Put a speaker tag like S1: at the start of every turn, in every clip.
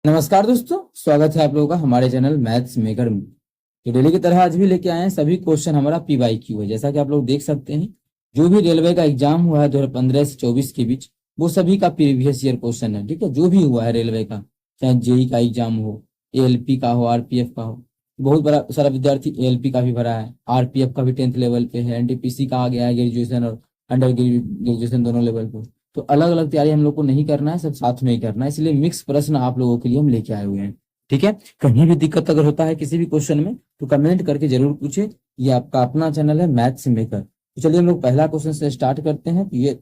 S1: नमस्कार दोस्तों, स्वागत है आप लोगों का हमारे चैनल मैथ्स मेकर में। तो डेली की तरह आज भी लेके आए हैं सभी क्वेश्चन हमारा PYQ है। जैसा कि आप लोग देख सकते हैं, जो भी रेलवे का एग्जाम हुआ है 2015 से 24 के बीच, वो सभी का प्रीवियस ईयर क्वेश्चन है। ठीक है, जो भी हुआ है रेलवे का, चाहे जेई का एग्जाम हो, ALP का हो, RPF का हो। बहुत बड़ा सारा विद्यार्थी ALP का भी भरा है, RPF का भी 10th लेवल पे है, NTPC का आ गया है ग्रेजुएशन और अंडर ग्रेजुएशन दोनों लेवल पे। तो अलग अलग तैयारी हम लोग को नहीं करना है, सब साथ में ही करना है, इसलिए मिक्स प्रश्न आप लोगों के लिए हम लेके आए हुए हैं। ठीक है, कहीं भी दिक्कत अगर होता है किसी भी क्वेश्चन में तो कमेंट करके जरूर पूछे। ये आपका अपना चैनल है मैथ्स मेकर। तो चलिए हम लोग पहला क्वेश्चन से स्टार्ट करते हैं। तो ये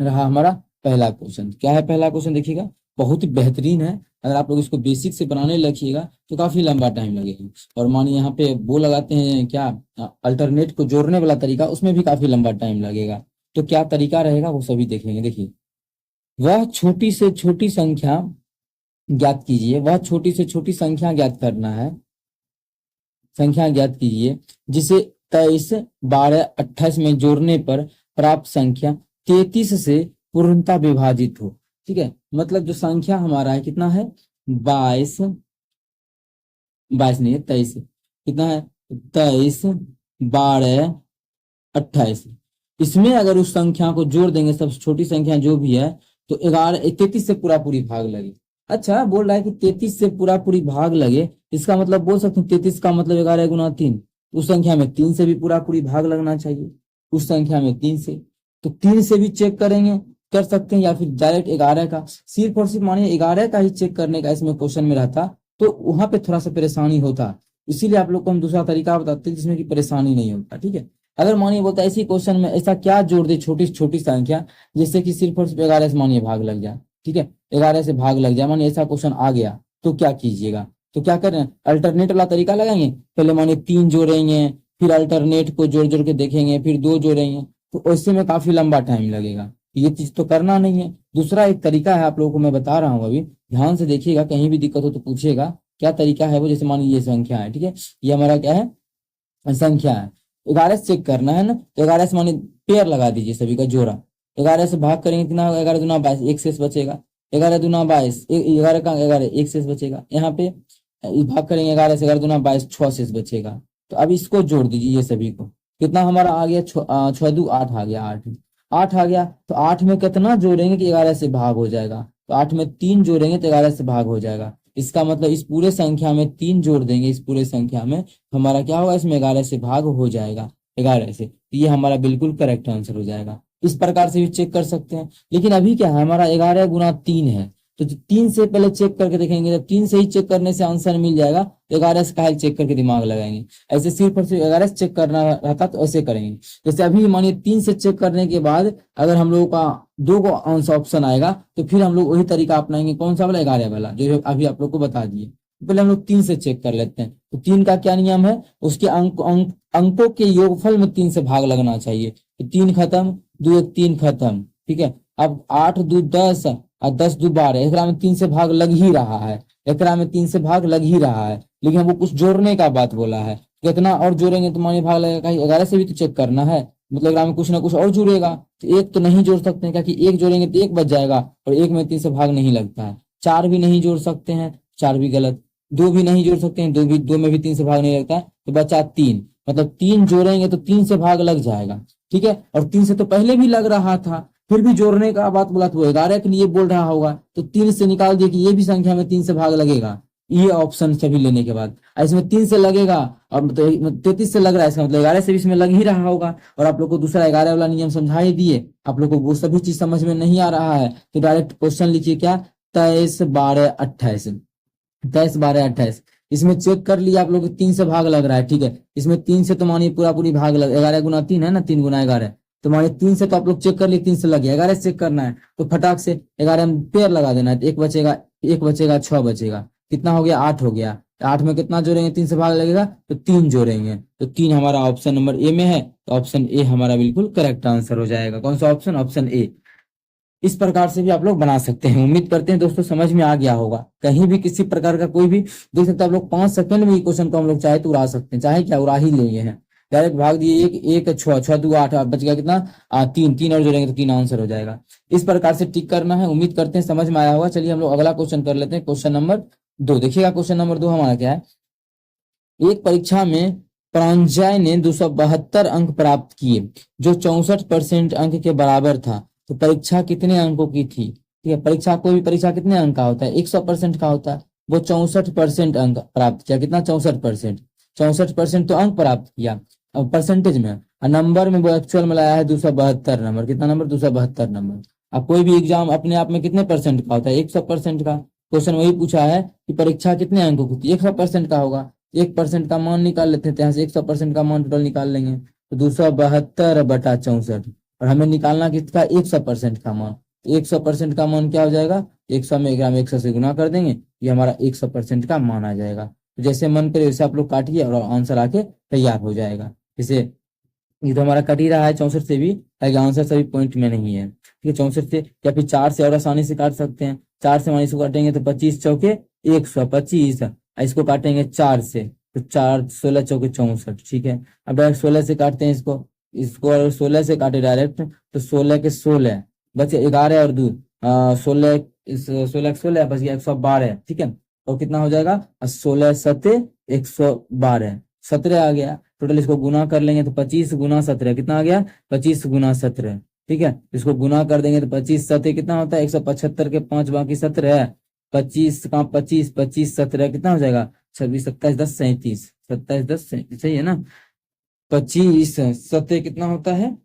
S1: रहा हमारा पहला क्वेश्चन। क्या है पहला क्वेश्चन, देखिएगा, बहुत ही बेहतरीन है। अगर आप लोग इसको बेसिक से बनाने लगिएगा तो काफी लंबा टाइम लगेगा। और मानिए यहाँ पे वो लगाते हैं क्या, अल्टरनेट को जोड़ने वाला तरीका, उसमें भी काफी लंबा टाइम लगेगा। तो क्या तरीका रहेगा वो सभी देखेंगे। देखिए, वह छोटी से छोटी संख्या ज्ञात कीजिए, वह छोटी से छोटी संख्या ज्ञात करना है, संख्या ज्ञात कीजिए जिसे 23, 12, 28 में जोड़ने पर प्राप्त संख्या 33 से पूर्णतः विभाजित हो। ठीक है, मतलब जो संख्या हमारा है कितना है, 22, 22 नहीं है 23, कितना है 23, 12, 28। इसमें अगर उस संख्या को जोड़ देंगे, सबसे छोटी संख्या जो भी है, तो 33 से पूरा पूरी भाग लगे। अच्छा, बोल रहा है कि 33 से पूरा पूरी भाग लगे, इसका मतलब बोल सकते हैं 33 का मतलब 11 गुना 3। उस संख्या में 3 से भी पूरा पूरी भाग लगना चाहिए, उस संख्या में 3 से। तो 3 से भी चेक करेंगे, कर सकते हैं, या फिर डायरेक्ट 11 का, सिर्फ और सिर्फ मानिए 11 का ही चेक करने का इसमें क्वेश्चन में रहता तो वहां पे थोड़ा सा परेशानी होता। इसीलिए आप लोग को हम दूसरा तरीका बताते हैं जिसमें कि परेशानी नहीं होता। ठीक है, अगर मानिए बोलता है इसी क्वेश्चन में ऐसा क्या जोड़ दे छोटी छोटी संख्या जिससे कि सिर्फ और सिर्फ 11 से मानिए भाग लग जाए। ठीक है, 11 से भाग लग जाए, मानिए ऐसा क्वेश्चन आ गया, तो क्या कीजिएगा। तो क्या करें, अल्टरनेट वाला तरीका लगाएंगे। पहले मानिए 3 जोड़ेंगे, फिर अल्टरनेट को जोड़ जोड़ के देखेंगे, फिर 2 जोड़ेंगे, तो ऐसे में काफी लंबा टाइम लगेगा। ये चीज तो करना नहीं है। दूसरा एक तरीका है, आप लोगों को मैं बता रहा हूँ, अभी ध्यान से देखिएगा, कहीं भी दिक्कत हो तो पूछेगा। क्या तरीका है वो, जैसे मानिए ये संख्या है, ठीक है, ये हमारा क्या है, संख्या है। 11 से चेक करना है ना, तो 11 से मानिए पेयर लगा दीजिए सभी का जोड़ा। 11 से भाग करेंगे कितना होगा, 11 दूना 22, एक शेष बचेगा। 11 दूना 22, 11 का 11, एक शेष बचेगा। यहाँ पे भाग करेंगे 11 से, 11 दूना 22, 6 शेष बचेगा। तो अब इसको जोड़ दीजिए ये सभी को, कितना हमारा आ गया, 6 दू 8 आ गया, 8 आ गया। तो 8 में कितना जोड़ेंगे कि 11 से भाग हो जाएगा, तो 8 में 3 जोड़ेंगे तो 11 से भाग हो जाएगा। इसका मतलब इस पूरे संख्या में 3 जोड़ देंगे, इस पूरे संख्या में, तो हमारा क्या होगा, इसमें 11 से भाग हो जाएगा, 11 से। तो ये हमारा बिल्कुल करेक्ट आंसर हो जाएगा। इस प्रकार से भी चेक कर सकते हैं। लेकिन अभी क्या है, हमारा 11 गुना 3 है, तो 3 से पहले चेक करके देखेंगे। जब 3 से ही चेक करने से आंसर मिल जाएगा, तो 11 से काहे चेक करके दिमाग लगाएंगे। ऐसे सिर्फ और सिर्फ 11 से चेक करना रहता तो ऐसे करेंगे। जैसे अभी मानिए 3 से चेक करने के बाद अगर हम लोगों का 2 को आंसर ऑप्शन आएगा, तो फिर हम लोग वही तरीका अपनाएंगे। कौन सा वाला, 11 वाला, जो अभी आप लोग को बता दिए। पहले हम लोग 3 से चेक कर लेते हैं। तो 3 का क्या नियम है, उसके अंकों के योगफल में 3 से भाग लगना चाहिए। तो 3 खत्म, 2 1 3 खत्म। ठीक है, अब 8 2 10 और 10 2 12, एकरा में 3 से भाग लग ही रहा है, एकरा में 3 से भाग लग ही रहा है। लेकिन वो कुछ जोड़ने का बात बोला है, कितना और जोड़ेंगे तो मानिए भाग लगेगा। 11 से भी तो चेक करना है, मतलब एकरा में कुछ ना कुछ और जुड़ेगा। तो एक तो नहीं जोड़ सकते हैं, क्योंकि एक जोड़ेंगे तो एक बच जाएगा, और एक में 3 से भाग नहीं लगता है। 4 भी नहीं जोड़ सकते हैं, 4 भी गलत। 2 भी नहीं जोड़ सकते हैं, 2 में भी 3 से भाग नहीं लगता है, तो बचा 3। मतलब 3 जोड़ेंगे तो 3 से भाग लग जाएगा। ठीक है, और 3 से तो पहले भी लग रहा था, फिर भी जोड़ने का बात बोला तो वो 11 के लिए बोल रहा होगा। तो 3 से निकाल दिए कि ये भी संख्या में 3 से भाग लगेगा। ये ऑप्शन सभी लेने के बाद इसमें 3 से लगेगा, और 33 से लग रहा है, इसका मतलब 11 से भी इसमें लग ही रहा होगा। और आप लोग को दूसरा 11 वाला नियम समझा ही दिए, आप लोग को वो सभी चीज समझ में नहीं आ रहा है, तो डायरेक्ट क्वेश्चन लिखिए क्या, 23 12 28, 23 12 28। इसमें चेक कर लिया आप लोग 3 से भाग लग रहा है। ठीक है, इसमें 3 से तो मानिए पूरा पूरी भाग लग, 11 गुना 3 है ना, 3 गुना 11, तो मानिए 3 से तो आप लोग चेक कर लिए, 3 से लग गया। 11 से चेक करना है तो फटाक से 11 में पेयर लगा देना है, तो एक बचेगा, 6 बचेगा। कितना हो गया, 8 हो गया। 8 में कितना जोड़ेंगे, 3 से भाग लगेगा तो 3 जोड़ेंगे, तो 3 हमारा ऑप्शन नंबर ए में है। तो ऑप्शन ए हमारा बिल्कुल करेक्ट आंसर हो जाएगा। कौन सा ऑप्शन, ऑप्शन ए। इस प्रकार से भी आप लोग बना सकते हैं। उम्मीद करते हैं दोस्तों समझ में आ गया होगा। कहीं भी किसी प्रकार का कोई भी देख सकते हैं आप लोग, 5 सेकंड में क्वेश्चन को हम लोग चाहे तो उड़ा सकते हैं, चाहे क्या उड़ा ही लेंगे हैं। डायरेक्ट भाग दिए, एक एक छः, छः दो आठ, बच गया कितना, तीन, तीन और जोड़ेंगे तो तीन आंसर हो जाएगा। इस प्रकार से टिक करना है। उम्मीद करते हैं समझ में आया होगा। चलिए हम लोग अगला क्वेश्चन कर लेते हैं, क्वेश्चन नंबर 2। देखिएगा क्वेश्चन नंबर 2 हमारा क्या है। एक परीक्षा में प्रांजय ने 272 अंक प्राप्त किए, जो 64% अंक के बराबर था। तो परीक्षा कितने अंकों की थी? ठीक है, परीक्षा, कोई भी परीक्षा कितने अंक का होता है? 100% का होता है। वो 64% अंक प्राप्त किया। कितना? 64%। 64% तो अंक प्राप्त किया अब परसेंटेज में, और नंबर में वो एक्चुअल में लाया है 272 नंबर। कितना नंबर? 272 नंबर। अब कोई भी एग्जाम अपने आप में कितने परसेंट का होता है? 100% का। क्वेश्चन वही पूछा है कि परीक्षा कितने अंकों की थी, 100% का होगा। 1% का मान निकाल लेते हैं, तो यहाँ से 100% का मान टोटल निकाल लेंगे, तो 272/64। और हमें निकालना किसका? 100% का मान। 100% का मान क्या हो जाएगा? 100 में ग्राम 100 से गुना कर देंगे, ये हमारा 100% का मान आ जाएगा। तो जैसे मन करे वैसे आप लोग काटिए और आंसर आके तैयार हो जाएगा। जैसे ये तो हमारा कट ही रहा है 64 से भी, ताकि आंसर सभी पॉइंट में नहीं है। ठीक है, 64 से या फिर 4 से और आसानी से काट सकते हैं। 4 से मान इसको काटेंगे तो 25 चौके 125, इसको काटेंगे 4 से तो 4, 16 चौके 64। ठीक है, अब डायरेक्ट 16 से काटते हैं इसको। इसको अगर 16 से काटे डायरेक्ट तो 16 के 16 बचे 11 और 2, 16, 16 16 बच गया 112। ठीक है, और कितना हो जाएगा? 16 सते 112, 17 आ गया। टोटल इसको गुना कर लेंगे तो 25 गुना 17 कितना आ गया? 25 गुना 17। ठीक है, इसको गुना कर देंगे तो 25 सते कितना होता है? 175 के 5 बाकी 17 है। 25 का 25, 25 17 कितना हो जाएगा? 26 27 10 37, 27 10 37 सही है ना? 25 सते कितना होता है?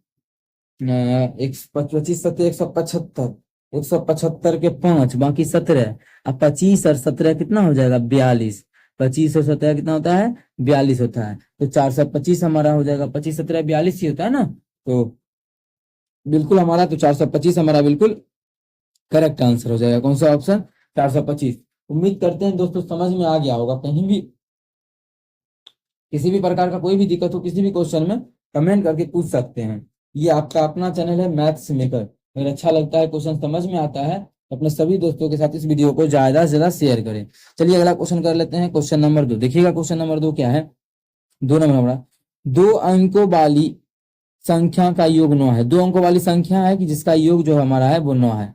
S1: 25 सते 175, 175 के 5 बाकी 17। अब 25 और 17 कितना हो जाएगा? 42। 25 और 17 कितना होता है? 42 होता है। तो 425 हमारा हो जाएगा। 25 17 42 ही होता है ना, तो बिल्कुल हमारा, तो 425 हमारा बिल्कुल करेक्ट आंसर हो जाएगा। कौन सा ऑप्शन? 425। उम्मीद करते हैं दोस्तों समझ में आ गया होगा। कहीं भी किसी भी प्रकार का कोई भी दिक्कत हो किसी भी क्वेश्चन में, कमेंट करके पूछ सकते हैं। ये आपका अपना चैनल है मैथ्स मेकर। अगर अच्छा लगता है, क्वेश्चन समझ में आता है, तो अपने सभी दोस्तों के साथ इस वीडियो को ज्यादा से ज्यादा शेयर करें। चलिए अगला क्वेश्चन कर लेते हैं, क्वेश्चन नंबर 2। देखिएगा क्वेश्चन नंबर 2 क्या है। 2 नंबर हमारा, 2 अंकों वाली संख्या का योग 9 है। 2 अंकों वाली संख्या है कि जिसका योग जो हमारा है वो 9 है।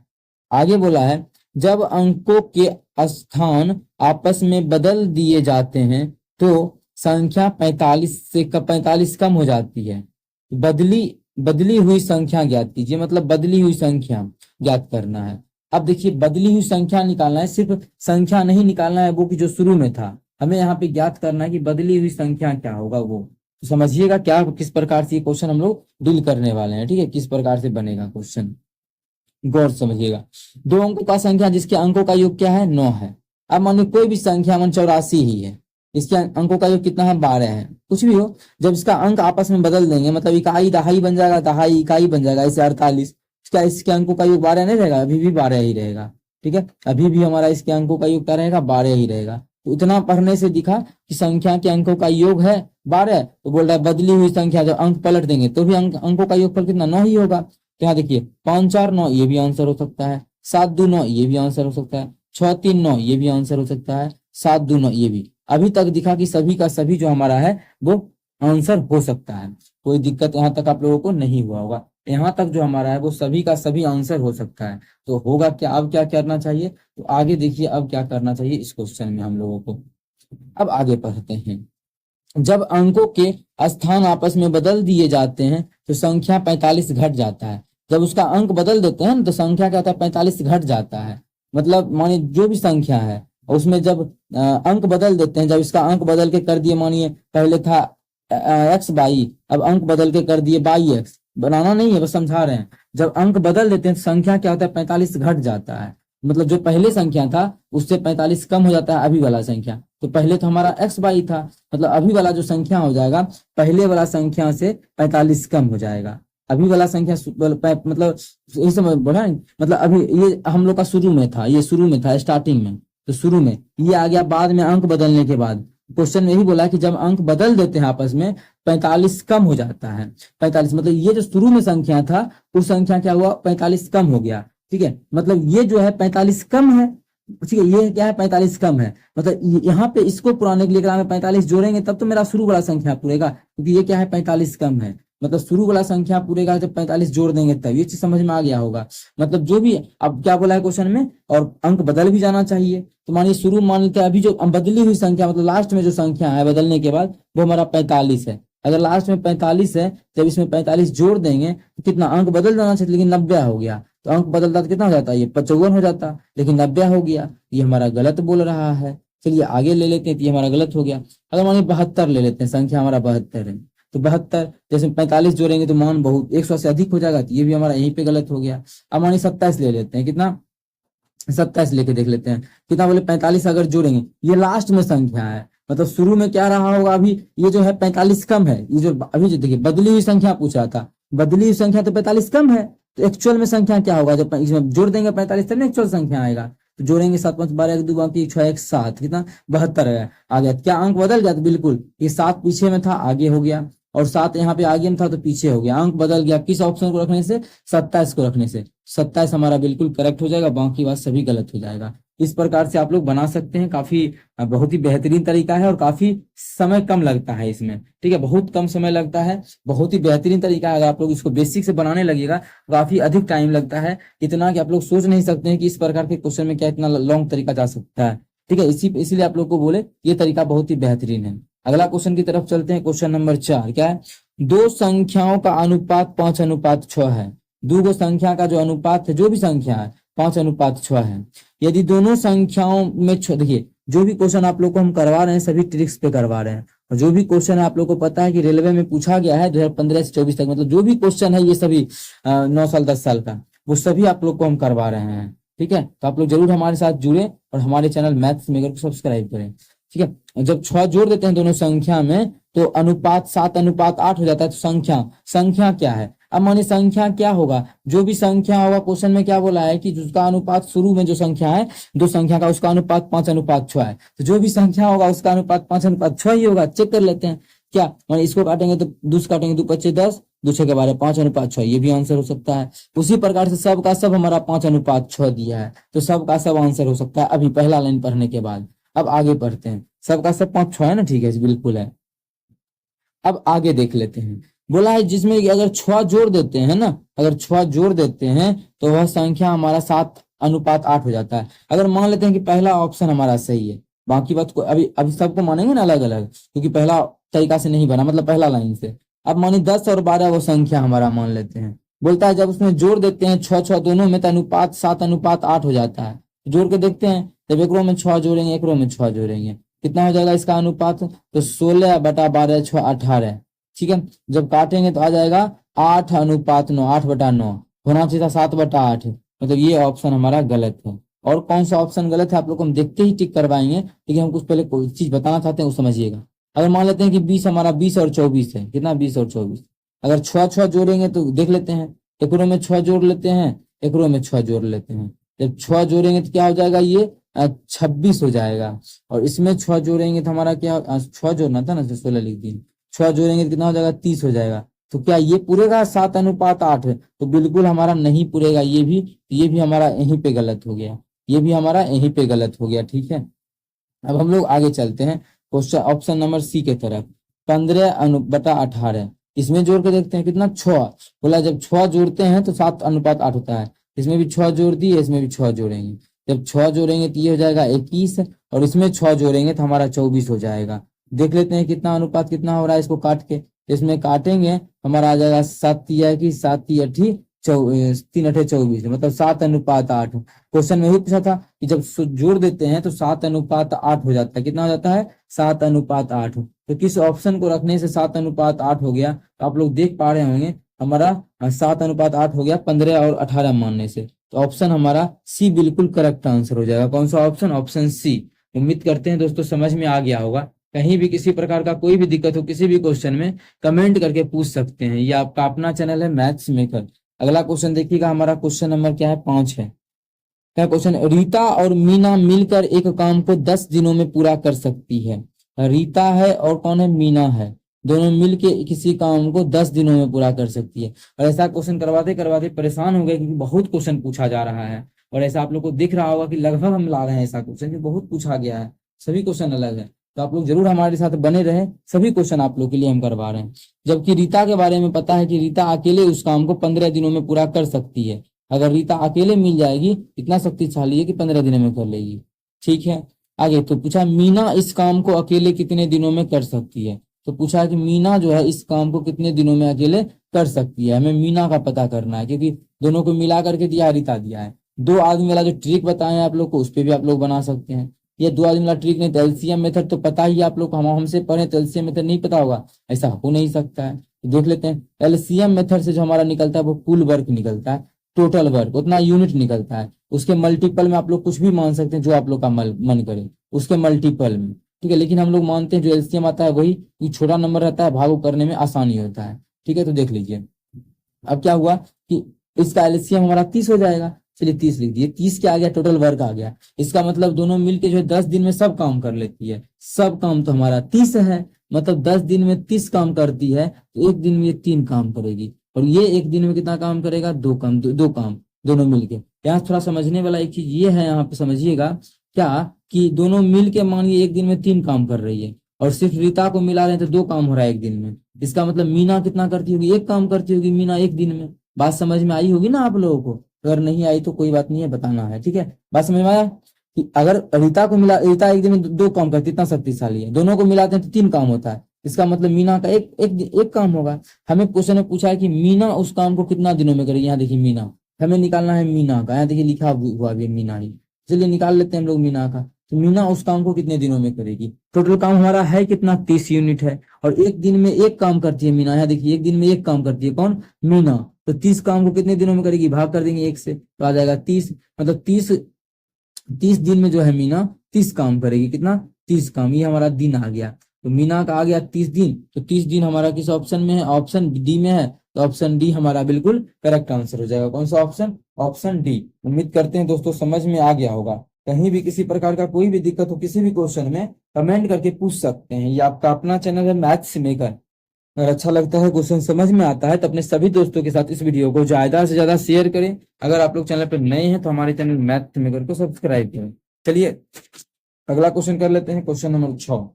S1: आगे बोला है, जब अंकों के स्थान आपस में बदल दिए जाते हैं तो संख्या 45 कम हो जाती है। बदली हुई संख्या ज्ञात कीजिए। मतलब बदली हुई संख्या ज्ञात करना है। अब देखिए, बदली हुई संख्या निकालना है, सिर्फ संख्या नहीं निकालना है वो कि जो शुरू में था। हमें यहाँ पे ज्ञात करना है कि बदली हुई संख्या क्या होगा वो। तो समझिएगा क्या, किस प्रकार से ये क्वेश्चन हम लोग डील करने वाले हैं। ठीक है, किस प्रकार से बनेगा क्वेश्चन, गौर समझिएगा। 2 अंकों का संख्या जिसके अंकों का योग क्या है? 9 है। अब मानिए कोई भी संख्या 84 ही है, इसके अंकों का योग कितना है? 12 है। कुछ भी हो, जब इसका अंक आपस में बदल देंगे, मतलब इकाई दहाई बन जाएगा, दहाई इकाई बन जाएगा, इसे 48। क्या इसके अंकों का योग 12 नहीं रहेगा? अभी भी 12 ही रहेगा। ठीक है, अभी भी हमारा इसके अंकों का योग क्या रहेगा? 12 ही रहेगा। तो इतना पढ़ने से दिखा कि संख्या के अंकों का योग है 12, तो बोल रहा है बदली हुई संख्या जब अंक पलट देंगे तो भी अंकों का योगफल कितना? 9 ही होगा। यहाँ देखिए, 5 4 9 ये भी आंसर हो सकता है, 7 2 9 ये भी आंसर हो सकता है, 6 3 9 ये भी आंसर हो सकता है, 7 2 9 ये भी। अभी तक दिखा कि सभी का सभी जो हमारा है वो आंसर हो सकता है। कोई दिक्कत यहाँ तक आप लोगों को नहीं हुआ होगा। यहाँ तक जो हमारा है वो सभी का सभी आंसर हो सकता है। तो होगा क्या? अब क्या करना चाहिए? तो आगे देखिए अब क्या करना चाहिए इस क्वेश्चन में हम लोगों को। अब आगे पढ़ते हैं। जब अंकों के स्थान आपस में बदल दिए जाते हैं तो संख्या 45 घट जाता है। जब उसका अंक बदल देते हैं तो संख्या क्या होता है? 45 घट जाता है। मतलब मानिए जो भी संख्या है उसमें जब अंक बदल देते हैं, जब इसका अंक बदल के कर दिए, मानिए पहले था x/y, अब अंक बदल के कर दिए y(x), बनाना नहीं है बस समझा रहे हैं। जब अंक बदल देते हैं तो संख्या क्या होता है? 45 घट जाता है। मतलब जो पहले संख्या था उससे 45 कम हो जाता है अभी वाला संख्या। तो पहले तो हमारा x/y था, मतलब अभी वाला जो संख्या हो जाएगा पहले वाला संख्या से 45 कम हो जाएगा। अभी वाला संख्या मतलब यही समझ बोला, मतलब अभी ये हम लोग का शुरू में था, ये शुरू में था स्टार्टिंग में, तो शुरू में ये आ गया, बाद में अंक बदलने के बाद। क्वेश्चन में यही बोला कि जब अंक बदल देते हैं आपस में 45 कम हो जाता है। 45 मतलब ये जो शुरू में संख्या था उस संख्या क्या हुआ? 45 कम हो गया। ठीक है, मतलब ये जो है 45 कम है, ठीक है, ये क्या है 45 कम है, मतलब यहाँ पे इसको पुराने के लिए अगर 45 जोड़ेंगे तब तो मेरा शुरू वाला संख्या पूरेगा, क्योंकि ये क्या है 45 कम है, मतलब शुरू वाला संख्या पूरेगा जब 45 जोड़ देंगे तब। ये चीज समझ में आ गया होगा। मतलब जो भी अब क्या बोला है क्वेश्चन में, और अंक बदल भी जाना चाहिए। तो मानिए शुरू मान लेते हैं, अभी जो बदली हुई संख्या मतलब लास्ट में जो संख्या है बदलने के बाद वो हमारा 45 है। अगर लास्ट में 45 है, जब इसमें 45 जोड़ देंगे तो कितना अंक बदल जाना चाहिए, लेकिन 90 हो गया। तो अंक बदलता तो कितना हो जाता है, ये 55 हो जाता, लेकिन 90 हो गया। ये हमारा गलत बोल रहा है। चलिए आगे ले लेते हैं, तो ये हमारा गलत हो गया। अगर मानिए 72 ले लेते हैं, संख्या हमारा 72 है, तो 72 जैसे 45 जोड़ेंगे तो मान बहुत 100 से अधिक हो जाएगा, तो ये भी हमारा यहीं पे गलत हो गया। अब मानिए 27 ले लेते हैं, कितना 27 लेके देख लेते हैं, कितना बोले 45 अगर जोड़ेंगे, ये लास्ट में संख्या है, मतलब शुरू में क्या रहा होगा, अभी ये जो है 45 कम है, ये जो अभी जो देखिए बदली हुई संख्या पूछा था, बदली हुई संख्या तो 45 कम है, तो एक्चुअल में संख्या क्या होगा, जब इसमें जोड़ देंगे 45 तब एक्चुअल संख्या आएगा। तो जोड़ेंगे 7 5 12 1 2 बाकी 6 1 7, कितना 72 है, आ गया। क्या अंक बदल गया, तो बिल्कुल ये 7 पीछे में था आगे हो गया, और 7 यहाँ पे आगे में था तो पीछे हो गया, अंक बदल गया। किस ऑप्शन को रखने से, 27 को रखने से। 27 हमारा बिल्कुल करेक्ट हो जाएगा, बाकी बात सभी गलत हो जाएगा। इस प्रकार से आप लोग बना सकते हैं, काफी बहुत ही बेहतरीन तरीका है, और काफी समय कम लगता है इसमें, ठीक है, बहुत कम समय लगता है, बहुत ही बेहतरीन तरीका है। अगर आप लोग इसको बेसिक से बनाने लगेगा काफी अधिक टाइम लगता है, इतना कि आप लोग सोच नहीं सकते हैं कि इस प्रकार के क्वेश्चन में क्या इतना लॉन्ग तरीका जा सकता है, ठीक है। इसीलिए आप लोग को बोले ये तरीका बहुत ही बेहतरीन है। अगला क्वेश्चन की तरफ चलते हैं। क्वेश्चन नंबर 4 क्या है, दो संख्याओं का अनुपात 5:6 है। दो संख्या का जो अनुपात है, जो भी संख्या है 5:6 है। यदि दोनों संख्याओं में देखिए, जो भी क्वेश्चन आप लोग को हम करवा रहे हैं सभी ट्रिक्स पे करवा रहे हैं, और जो भी क्वेश्चन है आप लोग को पता है कि रेलवे में पूछा गया है 2015 से 24 तक, मतलब जो भी क्वेश्चन है ये सभी 9 साल 10 साल का, वो सभी आप लोग को हम करवा रहे हैं, ठीक है। तो आप लोग जरूर हमारे साथ जुड़े और हमारे चैनल मैथ्स मेकर को सब्सक्राइब करें, ठीक है। जब 6 जोड़ देते हैं दोनों संख्या में तो अनुपात 7:8 हो जाता है। तो संख्या क्या है, अब मानिए संख्या क्या होगा, जो भी संख्या होगा, क्वेश्चन में क्या बोला है कि जिसका अनुपात शुरू में जो संख्या है दो संख्या का, उसका अनुपात 5:6 है। तो जो भी संख्या होगा उसका अनुपात 5:6 ही होगा। चेक कर लेते हैं क्या, मानिए इसको काटेंगे तो 2 काटेंगे, 2 5 10, 2 6 के 12, 5:6, ये भी आंसर हो सकता है। उसी प्रकार से सब का सब हमारा 5:6 दिया है, तो सब का सब आंसर हो सकता है अभी पहला लाइन पढ़ने के बाद। अब आगे पढ़ते हैं, सबका सब 5:6 है ना, ठीक है बिल्कुल है। अब आगे देख लेते हैं, बोला है जिसमें अगर 6 जोड़ देते हैं ना, अगर 6 जोड़ देते हैं तो वह संख्या हमारा 7:8 हो जाता है। अगर मान लेते हैं कि पहला ऑप्शन हमारा सही है, बाकी बात को अभी अभी सबको मानेंगे ना अलग अलग, क्योंकि पहला तरीका से नहीं बना, मतलब पहला लाइन से। अब मानिए 10 और 12 वो संख्या हमारा मान लेते हैं, बोलता है जब उसमें जोड़ देते हैं 6 दोनों में तो अनुपात 7:8 हो जाता है। जोड़ के देखते हैं, जब एक रो में 6 जोड़ेंगे एक रो में 6 जोड़ेंगे, कितना हो जाएगा इसका अनुपात, तो 16/12 6 18, ठीक है। जब काटेंगे तो आ जाएगा 8:9, 8/9 होना चाहिए था 7/8, मतलब ये ऑप्शन हमारा गलत है। और कौन सा ऑप्शन गलत है आप लोग को हम देखते ही टिक करवाएंगे, लेकिन हम कुछ पहले कोई चीज बताना चाहते हैं वो समझिएगा। अगर मान लेते हैं कि 20 हमारा 20 और 24 है, कितना 20 और 24, अगर 6 जोड़ेंगे तो देख लेते हैं, एक रो में 6 जोड़ लेते हैं, एक रो में 6 जोड़ लेते हैं। जब 6 जोड़ेंगे तो क्या हो जाएगा, ये 26 हो जाएगा। और इसमें 6 जोड़ेंगे तो हमारा क्या, 6 जोड़ना था ना, 16 लिख दिए, 6 जोड़ेंगे तो कितना हो जाएगा 30 हो जाएगा। तो क्या ये पूरेगा 7:8 है, तो बिल्कुल हमारा नहीं पूरेगा, ये भी हमारा यहीं पे गलत हो गया, ये भी हमारा यहीं पे गलत हो गया, ठीक है। अब हम लोग आगे चलते हैं क्वेश्चन ऑप्शन नंबर सी के तरफ, 15/18, इसमें जोड़ के देखते हैं कितना 6, बोला जब 6 जोड़ते हैं तो 7:8 होता है। इसमें भी 6 जोड़ दिए, इसमें भी 6 जोड़ेंगे, जब 6 जोड़ेंगे तो ये हो जाएगा 21, और इसमें 6 जोड़ेंगे तो हमारा 24 हो जाएगा। देख लेते हैं कितना अनुपात कितना हो रहा है, इसको काट के इसमें काटेंगे हमारा आ जाएगा 7 की 7 8 3 8 24, मतलब 7:8। क्वेश्चन में ही पूछा था कि जब जोड़ देते हैं तो 7:8 हो जाता है, कितना हो जाता है 7:8। तो किस ऑप्शन को रखने से 7:8 हो गया, तो आप लोग देख पा रहे होंगे हमारा 7:8 हो गया 15 और 18 मानने से। तो ऑप्शन हमारा सी बिल्कुल करेक्ट आंसर हो जाएगा। कौन सा ऑप्शन, ऑप्शन सी। उम्मीद करते हैं दोस्तों समझ में आ गया होगा। कहीं भी किसी प्रकार का कोई भी दिक्कत हो किसी भी क्वेश्चन में कमेंट करके पूछ सकते हैं। ये आपका अपना चैनल है मैथ्स मेकर। अगला क्वेश्चन देखिएगा, हमारा क्वेश्चन नंबर क्या है 5 है। क्या क्वेश्चन, रीता और मीना मिलकर एक काम को 10 दिनों में पूरा कर सकती है। रीता है और कौन है, मीना है, दोनों मिलके किसी काम को 10 दिनों में पूरा कर सकती है। और ऐसा क्वेश्चन करवाते करवाते परेशान हो गए, क्योंकि बहुत क्वेश्चन पूछा जा रहा है और ऐसा आप लोग को दिख रहा होगा कि लगभग हम ला रहे हैं ऐसा क्वेश्चन जो बहुत पूछा गया है, सभी क्वेश्चन अलग है। तो आप लोग जरूर हमारे साथ बने रहे, सभी क्वेश्चन आप लोग के लिए हम करवा रहे हैं। जबकि रीता के बारे में पता है कि रीता अकेले उस काम को 15 दिनों में पूरा कर सकती है। अगर रीता अकेले मिल जाएगी, इतना शक्तिशाली है कि 15 दिनों में कर लेगी। ठीक है, आगे तो पूछा मीना इस काम को अकेले कितने दिनों में कर सकती है। तो पूछा कि मीना जो है इस काम को कितने दिनों में अकेले कर सकती है। हमें मीना का पता करना है, क्योंकि दोनों को मिला करके दिया, रीता दिया है। दो आदमी वाला जो ट्रिक बताए हैं आप लोग को, उस पर भी आप लोग बना सकते हैं। ये दो आदमी वाला ट्रिक नहीं तो एलसीएम मेथड तो पता ही है आप लोग को, हम हमसे पढ़े तो एलसीएम मेथड नहीं पता होगा, ऐसा हो नहीं सकता है। तो देख लेते हैं, एलसीएम मेथड से जो हमारा निकलता है वो कुल वर्क निकलता है, टोटल वर्क उतना यूनिट निकलता है। उसके मल्टीपल में आप लोग कुछ भी मान सकते हैं जो आप लोग का मन करे, उसके मल्टीपल में। ठीक है, लेकिन हम लोग मानते हैं जो एलसीएम आता है वही, छोटा नंबर रहता है, भाग करने में आसानी होता है। ठीक है, तो देख लीजिए अब क्या हुआ कि इसका एलसीएम हमारा 30 हो जाएगा। चलिए 30 लिख दिए, 30 क्या आ गया, टोटल वर्क आ गया। इसका मतलब दोनों मिलके जो है 10 दिन में सब काम कर लेती है। सब काम तो हमारा 30 है, मतलब 10 दिन में 30 काम करती है, तो एक दिन में ये 3 काम करेगी। और ये एक दिन में कितना काम करेगा, 2 काम, दो काम दोनों मिलके। यहाँ थोड़ा समझने वाला एक चीज ये है, यहाँ पे समझिएगा क्या कि दोनों मिलके मानिए एक दिन में 3 काम कर रही है, और सिर्फ रीता को मिला रहे हैं तो 2 काम हो रहा है एक दिन में। इसका मतलब मीना कितना करती होगी, 1 काम करती होगी मीना एक दिन में। बात समझ में आई होगी ना आप लोगों को, अगर नहीं आई तो कोई बात नहीं है, बताना है। ठीक है, बात समझ में आया कि अगर रीता को मिला, रीता एक दिन में 2 काम करती है, इतना शक्तिशाली है। दोनों को मिलाते हैं तो 3 काम होता है, इसका मतलब मीना का एक काम होगा। हमें क्वेश्चन में पूछा है कि मीना उस काम को कितना दिनों में करेगी। यहाँ देखिए मीना, हमें निकालना है मीना का, यहाँ देखिए लिखा हुआ भी मीना ही। चलिए निकाल लेते हैं हम लोग मीना का। तो मीना उस काम को कितने दिनों में करेगी। टोटल काम हमारा है कितना, 30 यूनिट है, और एक दिन में 1 काम करती है मीना। यहाँ देखिए एक दिन में 1 काम करती है, कौन, मीना। तो 30 काम को कितने दिनों में करेगी, भाग कर देंगे 1 से तो आ जाएगा 30। मतलब 30 दिन में जो है मीना 30 काम करेगी। कितना, 30 काम, ये हमारा दिन आ गया। तो मीना का आ गया 30 दिन। तो 30 दिन हमारा किस ऑप्शन में है, ऑप्शन डी में है। तो ऑप्शन डी हमारा बिल्कुल करेक्ट आंसर हो जाएगा। कौन सा ऑप्शन, ऑप्शन डी। उम्मीद करते हैं दोस्तों समझ में आ गया होगा। कहीं भी किसी प्रकार का कोई भी दिक्कत हो किसी भी क्वेश्चन में, कमेंट करके पूछ सकते हैं। ये आपका अपना चैनल है मैथ्स मेकर। अगर अच्छा लगता है, क्वेश्चन समझ में आता है, तो अपने सभी दोस्तों के साथ इस वीडियो को ज्यादा से ज्यादा शेयर करें। अगर आप लोग चैनल पर नए हैं तो हमारे चैनल मैथ्स मेकर को सब्सक्राइब करें। चलिए अगला क्वेश्चन कर लेते हैं, क्वेश्चन नंबर 6।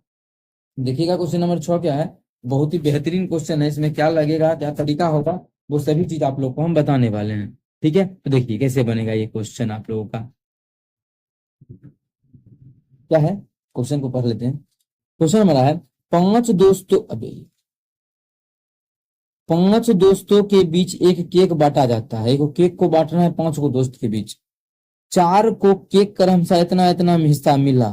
S1: देखिएगा क्वेश्चन नंबर 6 क्या है, बहुत ही बेहतरीन क्वेश्चन है। इसमें क्या लगेगा, क्या तरीका होगा, वो सभी चीज आप लोग को हम बताने वाले हैं। ठीक है, तो देखिए कैसे बनेगा ये क्वेश्चन आप लोगों का। क्या है, क्वेश्चन को पढ़ लेते हैं। क्वेश्चन हमारा है, 5 दोस्तों के बीच एक केक बांटा जाता है। एक केक को बांटना है 5 को दोस्त के बीच। 4 को केक का हमसा इतना इतना हिस्सा मिला,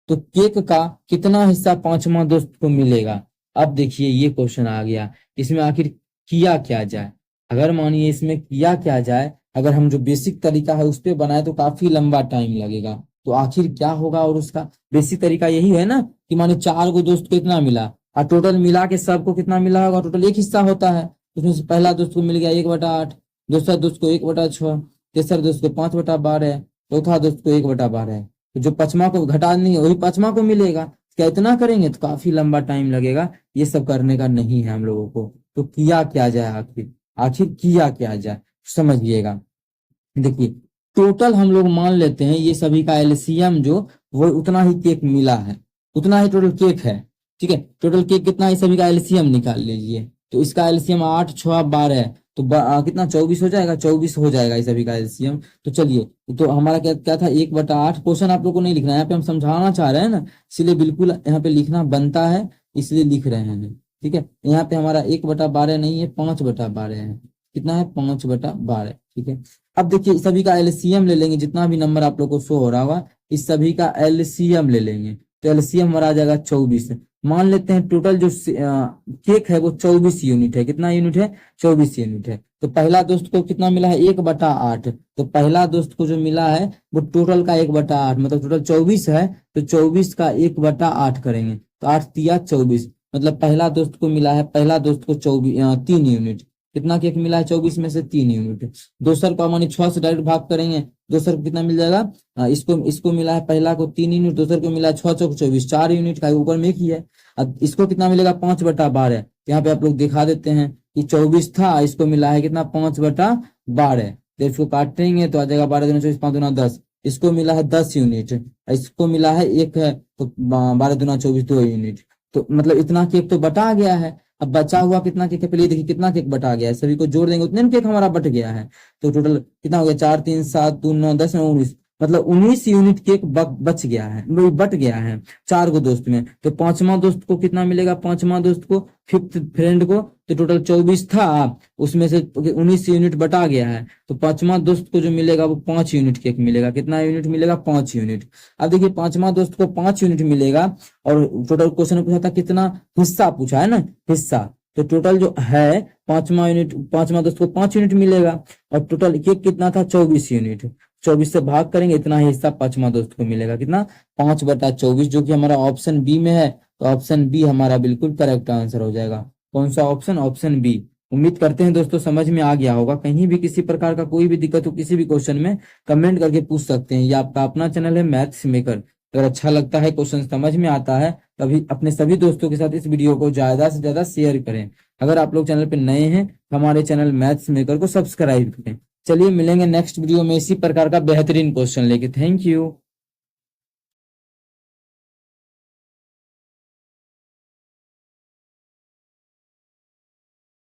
S1: तो केक का कितना हिस्सा 5वां दोस्त को मिलेगा। अब देखिए ये क्वेश्चन आ गया, इसमें आखिर किया क्या जाए। अगर मानिए इसमें किया क्या जाए, अगर हम जो बेसिक तरीका है उस पर बनाए तो काफी लंबा टाइम लगेगा। तो आखिर क्या होगा, और उसका बेसिक तरीका यही है ना कि मानिए 4 को दोस्त को इतना मिला, और टोटल मिला के सबको कितना मिला होगा, टोटल एक हिस्सा होता है। उसमें से पहला दोस्त को मिल गया 1/8, दूसरा दोस्त को 1/6, तीसरा दोस्त को 5/12, चौथा दोस्त को 1/12। तो जो 5वां को घटा नहीं है वही 5वां को मिलेगा। क्या इतना करेंगे तो काफी लंबा टाइम लगेगा, ये सब करने का नहीं है हम लोगों को। तो किया क्या जाए, आखिर आखिर किया क्या जाए, समझिएगा। देखिए टोटल हम लोग मान लेते हैं ये सभी का एलसीएम जो वो उतना ही केक मिला है, उतना ही टोटल केक है। ठीक है, टोटल केक कितना है, सभी का एलसीएम निकाल लीजिए। तो इसका एलसीएम 8, 6, 12 है, तो कितना 24 हो जाएगा, 24 हो जाएगा इस सभी का एलसीएम। तो चलिए, तो हमारा क्या क्या था, 1/8। क्वेश्चन आप लोग को नहीं लिखना है, यहाँ पे हम समझाना चाह रहे हैं ना, इसलिए बिल्कुल यहाँ पे लिखना बनता है, इसलिए लिख रहे हैं। ठीक है, यहाँ पे हमारा 1/12 नहीं है, 5/12 है। कितना है, 5/12। ठीक है, अब देखिए सभी का एलसीएम ले लेंगे, जितना भी नंबर आप लोग को शो हो रहा होगा इस सभी का एलसीएम ले लेंगे। तो एलसीएम हमारा आ जाएगा 24। मान लेते हैं टोटल जो केक है वो 24 यूनिट है। कितना यूनिट है, 24 यूनिट है। तो पहला दोस्त को कितना मिला है, 1/8। तो पहला दोस्त को जो मिला है वो टोटल का 1/8, मतलब टोटल 24 है, तो 24 का 1/8 करेंगे तो 8 तिया 24, मतलब पहला दोस्त को मिला है, पहला दोस्त को 3 यूनिट। कितना केक मिला है, 24 में से 3 यूनिट। दोसर को मानी 6 से डायरेक्ट भाग करेंगे, दोसर को कितना मिल जाएगा, इसको मिला है पहला को 3 यूनिट, दोसर को मिला है 6 चौक 24, 4 यूनिट का, ऊपर में एक ही है। अब इसको कितना मिलेगा, 5/12। यहाँ पे आप लोग दिखा देते हैं कि 24 था, इसको मिला है कितना, 5/12। तो इसको काटेंगे तो आ जाएगा 12 दूना 24, 5 दूना 10। इसको मिला है 10 यूनिट, इसको मिला है 1 है, तो 12 दूना 24 2 यूनिट। तो मतलब इतना केक तो बटा गया है। अब बचा हुआ कितना केक है, पहले देखिए कितना केक बटा गया है, सभी को जोड़ देंगे उतने में केक हमारा बट गया है। तो टोटल कितना हो गया, 4 3 7 2 9 10 9 19, मतलब 19 यूनिट केक बच गया है, वही बट गया है 4 गो दोस्त में। तो पांचवा दोस्त को कितना मिलेगा, पांचवा दोस्त को, फिफ्थ फ्रेंड को, तो टोटल 24 था, उसमें से 19 यूनिट बटा गया है। तो पांचवा दोस्त को जो मिलेगा वो 5 यूनिट केक मिलेगा। कितना यूनिट मिलेगा, 5 यूनिट। अब देखिए पांचवा दोस्त को 5 यूनिट मिलेगा, और टोटल क्वेश्चन में पूछा था कितना हिस्सा, पूछा है ना हिस्सा। तो टोटल जो है पांचवा यूनिट, पांचवा दोस्त को 5 यूनिट मिलेगा, और टोटल केक कितना था, 24 यूनिट। 24 से भाग करेंगे, इतना ही हिस्सा पांचवा दोस्त को मिलेगा। कितना, 5/24, जो कि हमारा ऑप्शन बी में है। तो ऑप्शन बी हमारा बिल्कुल करेक्ट आंसर हो जाएगा। कौन सा ऑप्शन, ऑप्शन बी। उम्मीद करते हैं दोस्तों समझ में आ गया होगा। कहीं भी किसी प्रकार का कोई भी दिक्कत हो किसी भी क्वेश्चन में, कमेंट करके पूछ सकते हैं। ये आपका अपना चैनल है मैथ्स मेकर। अगर अच्छा लगता है, क्वेश्चन समझ में आता है, तभी अपने सभी दोस्तों के साथ इस वीडियो को ज्यादा से ज्यादा शेयर करें। अगर आप लोग चैनल पे नए हैं, हमारे चैनल मैथ्स मेकर को सब्सक्राइब करें। चलिए मिलेंगे नेक्स्ट वीडियो में इसी प्रकार का बेहतरीन क्वेश्चन लेके। Thank you.